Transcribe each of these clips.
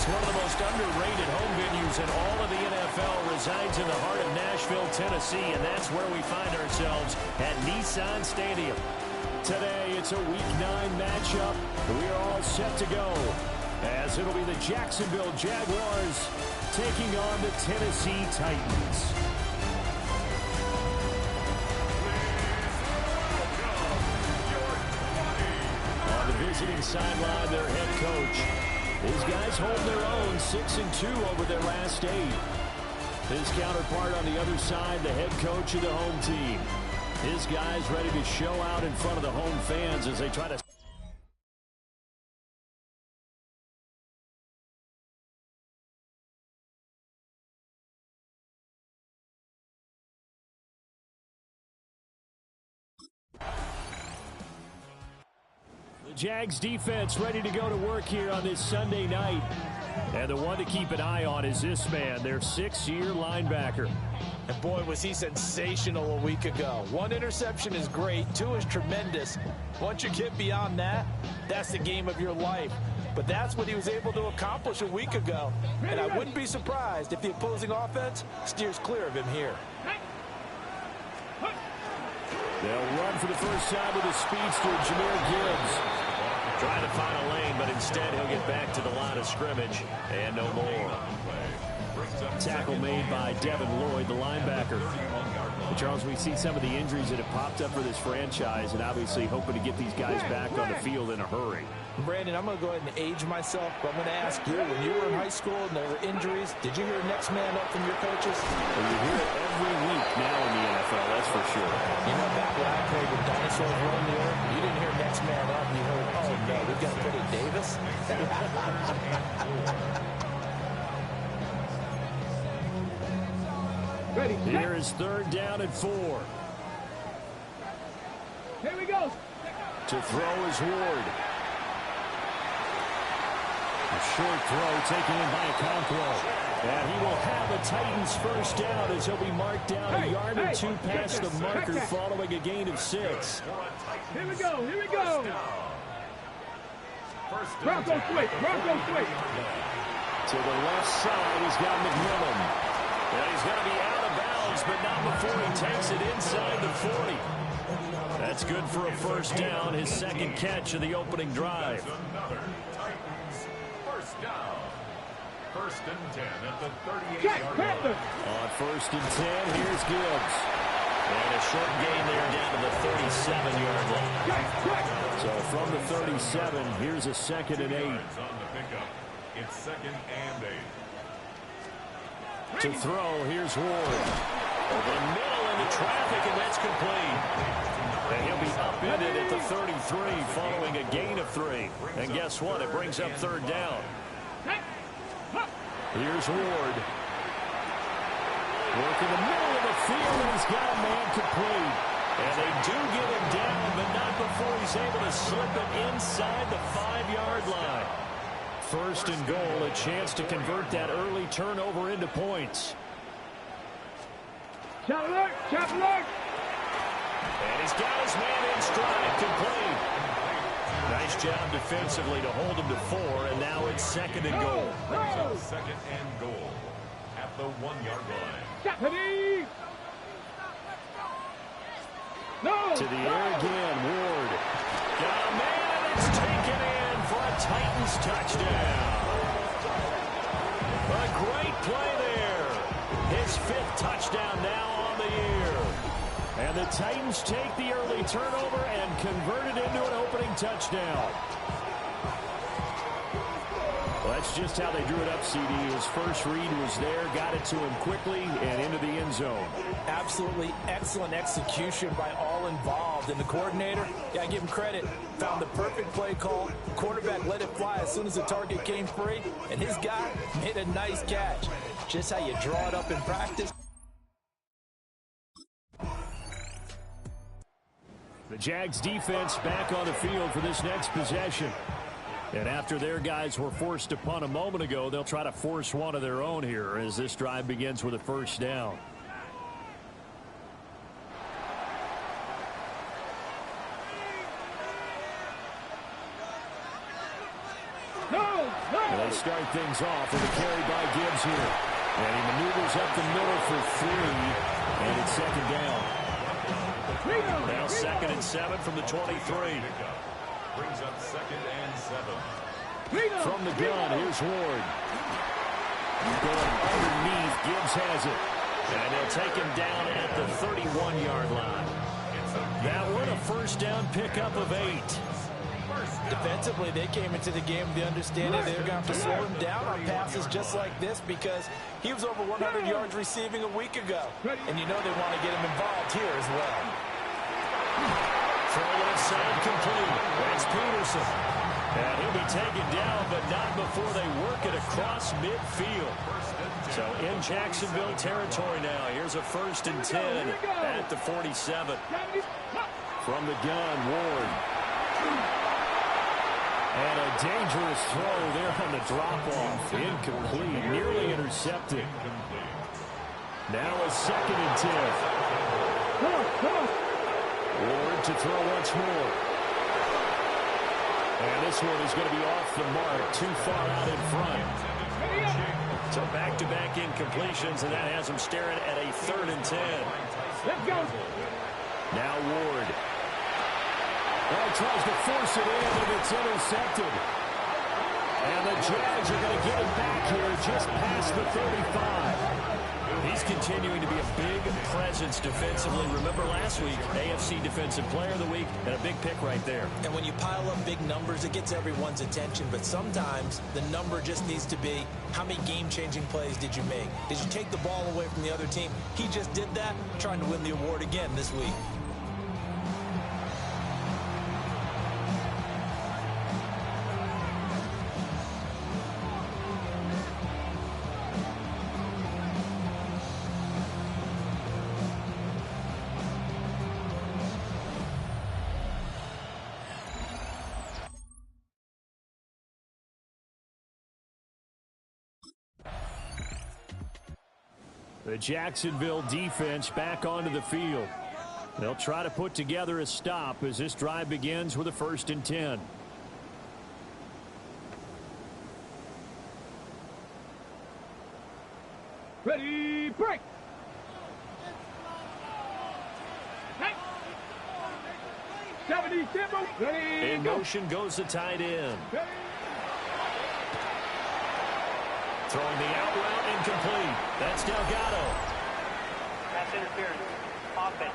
One of the most underrated home venues in all of the NFL resides in the heart of Nashville, Tennessee, and that's where we find ourselves at Nissan Stadium. Today, it's a Week 9 matchup. We are all set to go, as it'll be the Jacksonville Jaguars taking on the Tennessee Titans. On the visiting sideline, their head coach. These guys hold their own, 6-2 over their last 8. His counterpart on the other side, the head coach of the home team. His guys ready to show out in front of the home fans as they try to... Jags defense ready to go to work here on this Sunday night. And the one to keep an eye on is this man, their 6-year linebacker. And boy, was he sensational a week ago. 1 interception is great, 2 is tremendous. Once you get beyond that, that's the game of your life. But that's what he was able to accomplish a week ago. And I wouldn't be surprised if the opposing offense steers clear of him here. They'll run for the first time with the speedster, Jahmyr Gibbs. Trying to find a lane, but instead he'll get back to the line of scrimmage and no more. Tackle made by Devin Lloyd, the linebacker. And Charles, we see some of the injuries that have popped up for this franchise, and obviously hoping to get these guys back on the field in a hurry. Brandon, I'm going to go ahead and age myself, but I'm going to ask you, when you were in high school and there were injuries, did you hear next man up from your coaches? Well, you hear it every week now in the NFL, that's for sure. You know, back when I played with dinosaurs roaming the earth, you didn't hear next man up, you heard, oh no, we've got to put in Davis. Ready. Here is 3rd down and 4. Here we go. To throw is Ward. A short throw taken in by Okonkwo. And he will have the Titans first down as he'll be marked down a yard or 2 past the marker following a gain of 6. Here we go. Here we go. Bronco quick. Bronco quick. To the left side, he's got McMillan. And he's going to be out of bounds, but not before he takes it inside the 40. That's good for a first down, his 2nd catch of the opening drive. First down. 1st and 10 at the 38-yard line. On 1st and 10, here's Gibbs. And a short gain there down to the 37-yard line. So from the 37, here's a 2nd and 8. It's 2nd and 8. To throw, here's Ward. Over the middle into traffic, and that's complete. And he'll be upended at the 33 following a gain of 3. And guess what? It brings up 3rd down. Here's Ward. Work in the middle of the field, and he's got a man complete. And they do get him down, but not before he's able to slip it inside the 5-yard line. 1st and goal, a chance to convert that early turnover into points. Chop alert! Chop alert! And he's got his man in stride, complete. Nice job defensively to hold him to 4, and now it's 2nd and goal. 2nd and goal at the 1-yard line. Ready? No! To the air again, Ward. Got a man, and it's taken in for a Titans touchdown. A great play there. His 5th touchdown now on the year. And the Titans take the early turnover and convert it into an opening touchdown. Well, that's just how they drew it up, CD. His first read was there, got it to him quickly, and into the end zone. Absolutely excellent execution by all involved. And the coordinator, yeah, I give him credit, found the perfect play call. The quarterback let it fly as soon as the target came free, and his guy made a nice catch. Just how you draw it up in practice. The Jags defense back on the field for this next possession. And after their guys were forced to punt a moment ago, they'll try to force one of their own here as this drive begins with a first down. And they start things off with a carry by Gibbs here. And he maneuvers up the middle for 3, and it's second down. Now 2nd and 7 from the 23. Brings up 2nd and 7. From the gun, here's Ward. Going underneath, Gibbs has it. And they'll take him down at the 31-yard line. That one a first down pickup of 8. Defensively, they came into the game with the understanding they're going to have to slow him down on passes just like this because he was over 100 yards receiving a week ago. And you know they want to get him involved here as well. Throw left side complete. That's Peterson. And he'll be taken down, but not before they work it across midfield. So in Jacksonville territory now. Here's a 1st and 10 at the 47. From the gun, Ward. And a dangerous throw there on the drop-off. Incomplete. Nearly intercepted. Now a 2nd and 10. Ward to throw once more. And this one is going to be off the mark. Too far out in front. So back-to-back incompletions, and that has him staring at a 3rd and 10. Let's go. Now Ward. Well, tries to force it in, and it's intercepted. And the Jags are going to get it back here just past the 35. He's continuing to be a big presence defensively. Remember last week, AFC Defensive Player of the Week, and a big pick right there. And when you pile up big numbers, it gets everyone's attention. But sometimes the number just needs to be, how many game-changing plays did you make? Did you take the ball away from the other team? He just did that, trying to win the award again this week. The Jacksonville defense back onto the field. They'll try to put together a stop as this drive begins with a 1st and 10. Ready, break. Hey. 70 tempo. Ready, In go. motion goes the tight end. Ready. Throwing the out route incomplete. That's Delgado. Pass interference. Offense.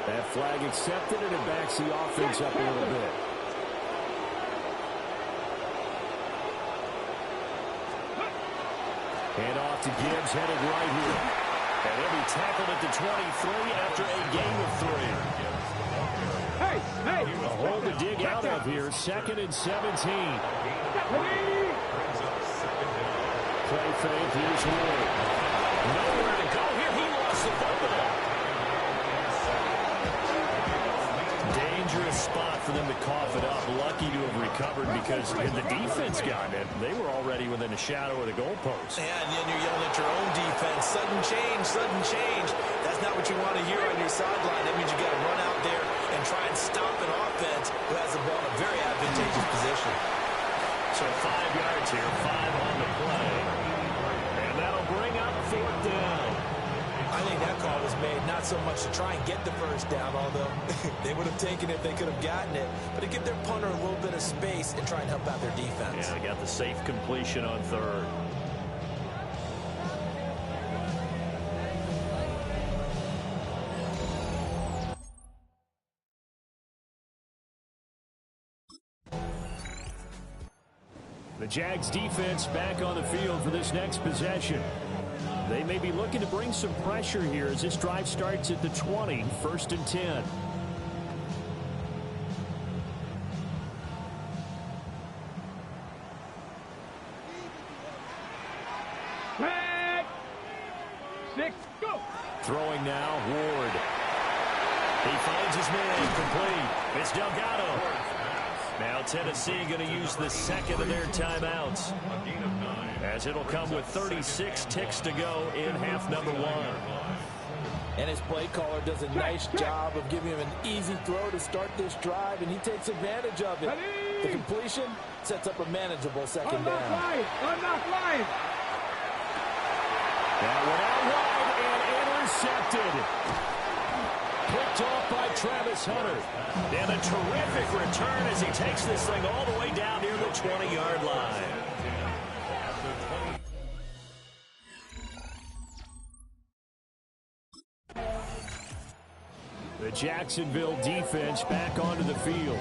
That flag accepted, and it backs the offense up a little bit. Hand off to Gibbs, headed right here. And he'll be tackled at the 23 after a gain of 3. Hey, hey. A hole to dig out of here. 2nd and 17. Ready. Play fake. Here's Ward. Nowhere to go here. He lost the football. Dangerous spot for them to cough it up. Lucky to have recovered because had the defense gotten it, they were already within a shadow of the goalpost. Yeah, and then you're yelling at your own defense. Sudden change, sudden change. That's not what you want to hear on your sideline. That means you got to run out there and try and stop an offense who has the ball in a very advantageous position. So 5 yards here, 5 on the play. And that'll bring up 4th down. I think that call was made not so much to try and get the first down, although they would have taken it if they could have gotten it, but to give their punter a little bit of space and try and help out their defense. Yeah, they got the safe completion on 3rd. The Jags defense back on the field for this next possession. They may be looking to bring some pressure here as this drive starts at the 20, 1st and 10. Flag. 6, go. Throwing now, Ward. He finds his man, complete. It's Delgado. Now Tennessee going to use the second of their timeouts, as it'll come with 36 ticks to go in half number 1. And his play caller does a nice job of giving him an easy throw to start this drive, and he takes advantage of it. The completion sets up a manageable second down. Unlock line. That went out wide and intercepted. Picked off by Travis Hunter. And a terrific return as he takes this thing all the way down near the 20-yard line. The Jacksonville defense back onto the field.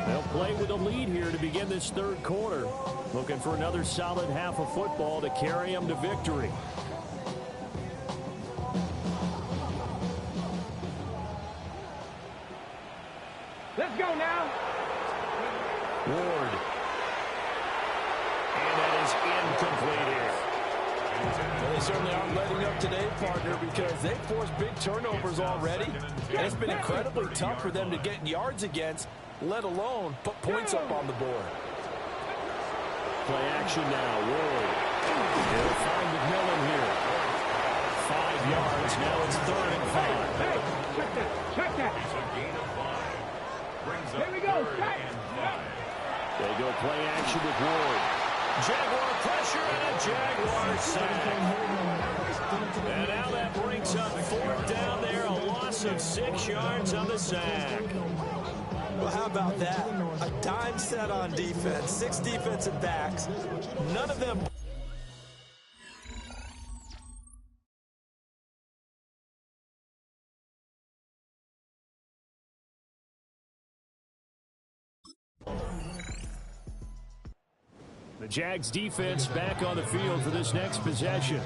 They'll play with a lead here to begin this third quarter. Looking for another solid half of football to carry them to victory. Let's go now. Ward. And that is incomplete here. Well, they certainly aren't letting up today, partner, because they've forced big turnovers already. And it's been incredibly tough for them to get yards against, let alone put points up on the board. Play action now. Ward. He'll find McMillan here. 5 yards. Now it's 3rd and 5. Hey, check that. Check that. Here we go. They go play action with Ward. Jaguar pressure and a Jaguar sack. And now that brings up 4th down there. A loss of 6 yards on the sack. Well, how about that? A dime set on defense. 6 defensive backs. None of them. The Jags defense back on the field for this next possession.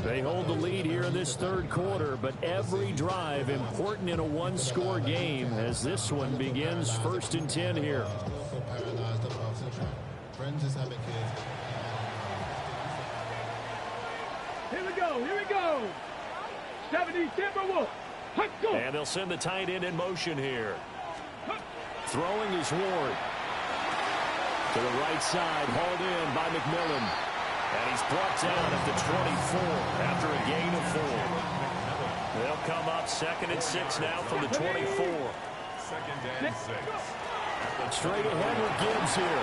They hold the lead here in this third quarter, but every drive important in a one-score game as this one begins 1st and 10 here. Here we go. Here we go. 70 Timberwolves. Go. And they'll send the tight end in motion here. Throwing is Ward. To the right side, hauled in by McMillan. And he's brought down at the 24 after a gain of 4. They'll come up 2nd and 6 now from the 24. 2nd and 6. Straight ahead with Gibbs here.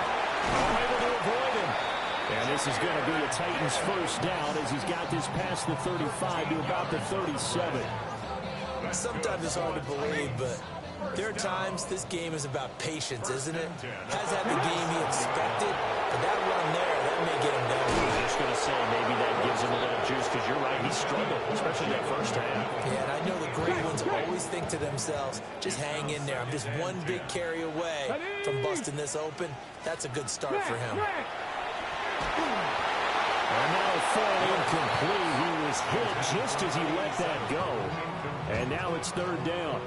Able to avoid him. And this is going to be a Titans first down as he's got this past the 35 to about the 37. Sometimes it's hard to believe, but there are times this game is about patience, isn't it? Has had the game he expected, but that run there, that may get him down. I was just going to say maybe that gives him a little juice because you're right, he struggled, especially that first half. Yeah, and I know the great ones always think to themselves, just hang in there. I'm just one big carry away from busting this open. That's a good start for him. And now a fall incomplete. He was hit just as he let that go. And now it's 3rd down.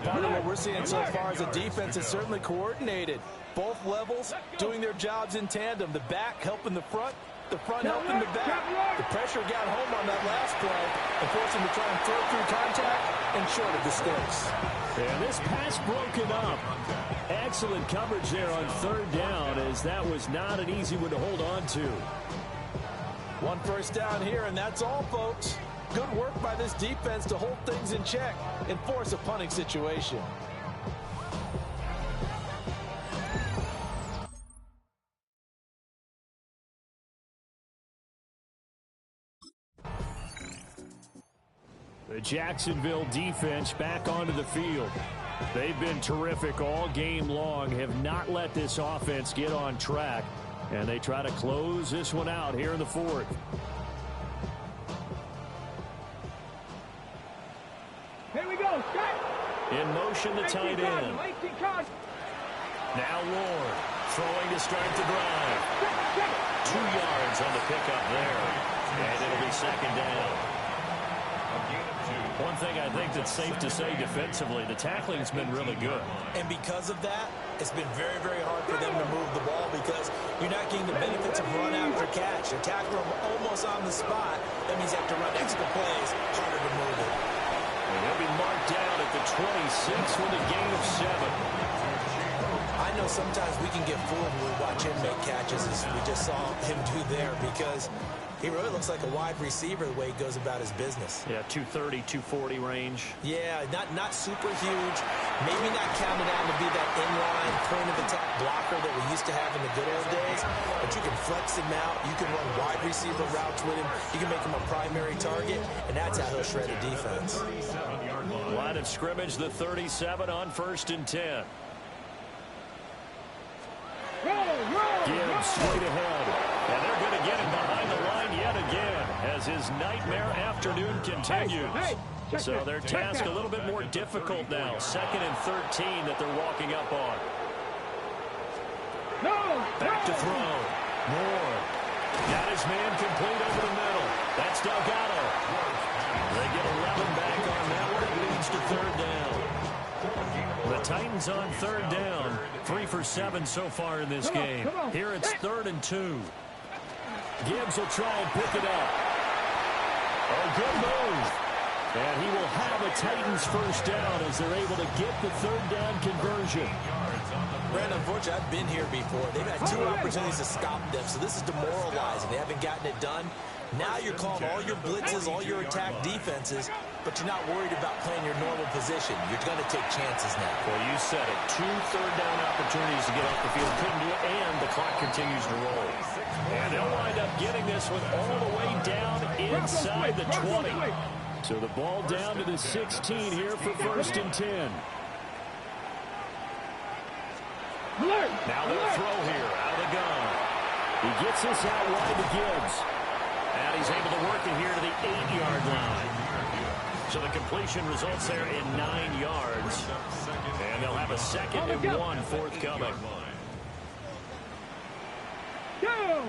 Part of what we're seeing so far as a defense is certainly coordinated. Both levels doing their jobs in tandem. The back helping the front helping the back. The pressure got home on that last play and forced him to try and throw through contact and short of the sticks. And this pass broken up. Excellent coverage there on 3rd down as that was not an easy one to hold on to. 1 first down here, and that's all, folks. Good work by this defense to hold things in check and force a punting situation. The Jacksonville defense back onto the field. They've been terrific all game long, have not let this offense get on track, and they try to close this one out here in the 4th. Here we go. Scott. In motion, the tight end. Now Ward. Throwing to start the drive. 2 yards on the pickup there. And it'll be second down. One thing I think that's safe to say defensively, the tackling's been really good. And because of that, it's been very, very hard for them to move the ball because you're not getting the benefits of run after catch. You tackle them almost on the spot. That means you have to run extra plays, harder to move it. And he'll be marked down at the 26 with a gain of 7. I know sometimes we can get fooled when we watch him make catches, as we just saw him do there, because he really looks like a wide receiver the way he goes about his business. Yeah, 230, 240 range. Yeah, not super huge. Maybe not counted out to be that inline point-of-attack blocker that we used to have in the good old days. But you can flex him out. You can run wide receiver routes with him. You can make him a primary target, and that's how he'll shred a defense. Line of scrimmage, the 37 on 1st and 10. Gibbs straight ahead. And they're going to get him behind the line yet again as his nightmare afternoon continues. So their task a little bit more difficult now. 2nd and 13 that they're walking up on. Back to throw. Moore. Got his man complete over the middle. That's Delgado. They get 11 back on that one. It leads to 3rd down. The Titans on 3rd down. 3 for 7 so far in this game. Here it's 3rd and 2. Gibbs will try and pick it up. A good move. And he will have a Titans 1st down as they're able to get the 3rd down conversion. Brandon, unfortunately, I've been here before. They've had 2 opportunities to stop them, so this is demoralizing. They haven't gotten it done. Now you're calling all your blitzes, all your attack defenses, but you're not worried about playing your normal position. You're going to take chances now. Well, you said it. 2 third-down opportunities to get off the field. Couldn't do it, and the clock continues to roll. And they'll wind up getting this one all the way down inside the 20. So the ball down to the 16 here for 1st and 10. Now they'll throw here out of the gun. He gets this out wide to Gibbs. And he's able to work it here to the 8-yard line. So the completion results there in 9 yards. And they'll have a 2nd and 1 forthcoming. Go!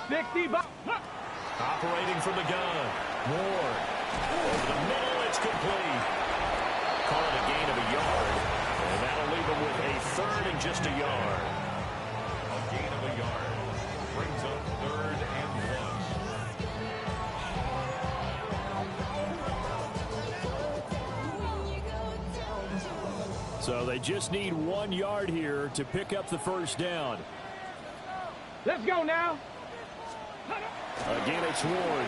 60. Operating from the gun. Moore. Over the middle, it's complete. Call it a gain of a yard. And that'll leave him with a 3rd and just a yard. A gain of a yard brings up 3rd and 1. So they just need 1 yard here to pick up the 1st down. Let's go now. Again, it's Ward.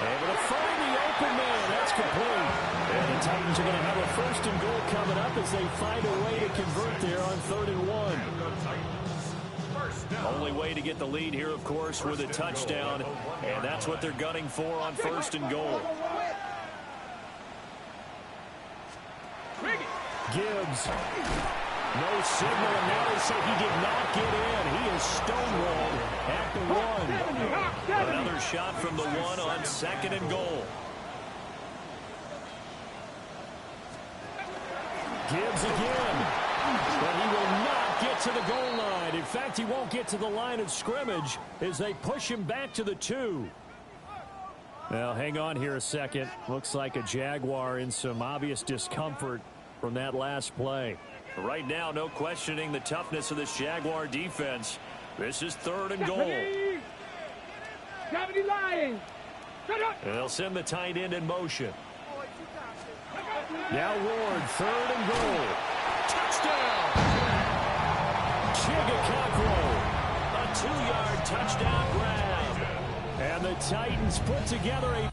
Able to find the open man. That's complete. And the Titans are going to have a 1st and goal coming up as they find a way to convert there on 3rd and 1. Only way to get the lead here, of course, with a touchdown. And that's what they're gunning for on 1st and goal. Gibbs. No signal, and now they say he did not get in. He is stonewalled at the 1. Another shot from the 1 on 2nd and goal. Gibbs again. But he will not get to the goal line. In fact, he won't get to the line of scrimmage as they push him back to the 2. Now, hang on here a second. Looks like a Jaguar in some obvious discomfort from that last play. Right now, no questioning the toughness of this Jaguar defense. This is 3rd and goal. 70 Lions. And they'll send the tight end in motion. Now Ward, 3rd and goal. Touchdown! Chigga a 2-yard touchdown grab. And the Titans put together a...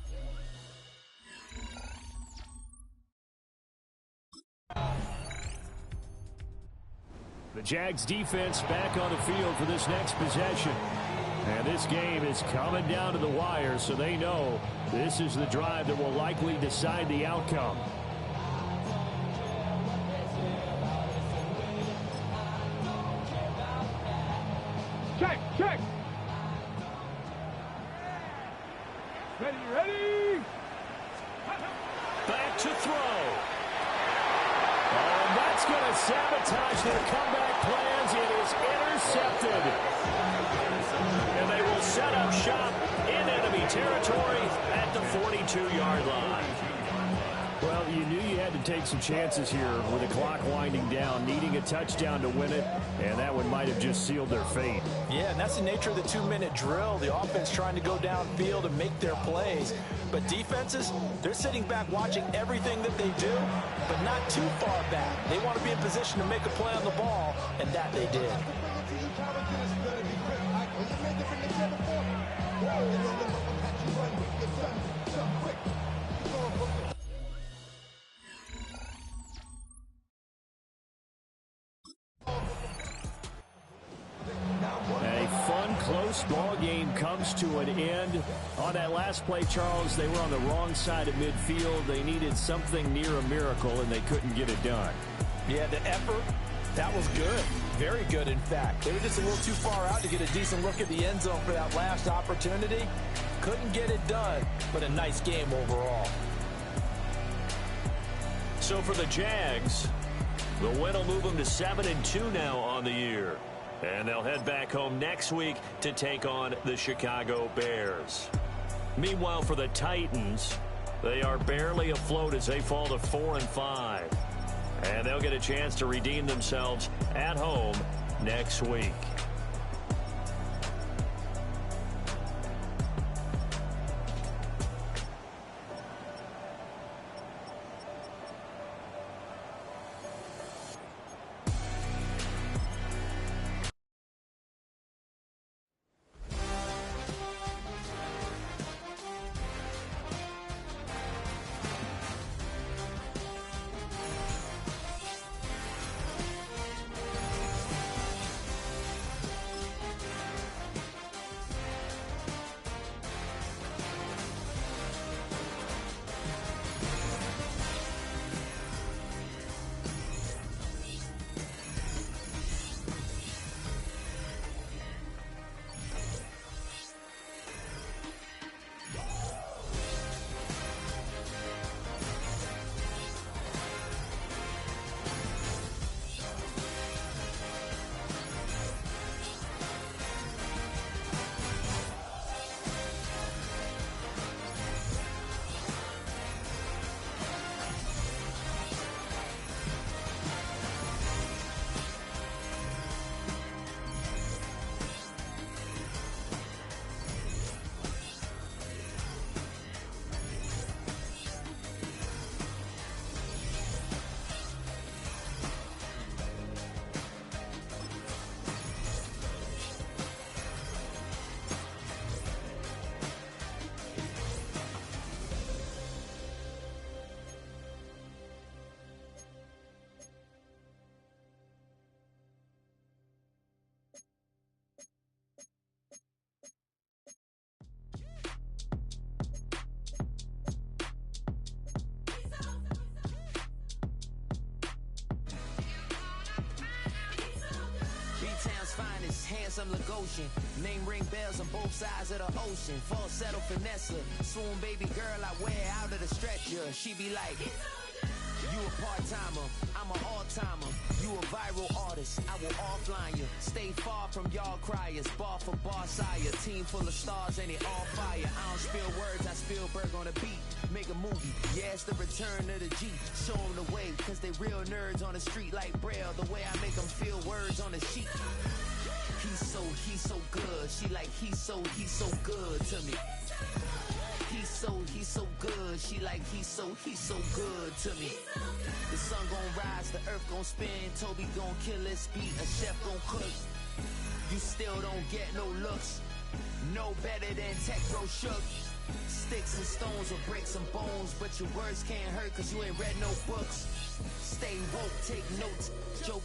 The Jags defense back on the field for this next possession. And this game is coming down to the wire, so they know this is the drive that will likely decide the outcome. Check. Ready. Back to throw. And that's going to sabotage their comeback plans. It is intercepted. And they will set up shop in enemy territory at the 42-yard line. Well, you knew you had to take some chances here with the clock winding down, needing a touchdown to win it, and that one might have just sealed their fate. Yeah, and that's the nature of the 2-minute drill. The offense trying to go downfield and make their plays. But defenses, they're sitting back watching everything that they do, but not too far back. They want to be in position to make a play on the ball, and that they did. Close ball game comes to an end. On that last play, Charles, they were on the wrong side of midfield. They needed something near a miracle, and they couldn't get it done. Yeah, the effort, that was good. Very good, in fact. They were just a little too far out to get a decent look at the end zone for that last opportunity. Couldn't get it done, but a nice game overall. So for the Jags, the win will move them to 7-2 now on the year. And they'll head back home next week to take on the Chicago Bears. Meanwhile, for the Titans, they are barely afloat as they fall to 4-5. And they'll get a chance to redeem themselves at home next week. finest, handsome Lagosian. Name ring bells on both sides of the ocean. Falsetto finesse, swoon baby girl I wear out of the stretcher. She be like, you a part-timer, I'm an all-timer. You a viral artist, I will offline you. Stay far from y'all criers, bar for bar sire. Team full of stars and it all fire. I don't spill words, I Spielberg on the beat. Make a movie, yeah, it's the return of the G. Show them the way, cause they real nerds on the street like Braille. The way I make them feel words on the sheet. He's so good. She like, he's so good to me. He's so good. She like, he's so good to me. The sun gon' rise, the earth gon' spin. Toby gon' kill this beat, a chef gon' cook. You still don't get no looks. No better than Tech Bro Shook. Sticks and stones will break some bones, but your words can't hurt cause you ain't read no books. Stay woke, take notes, joke.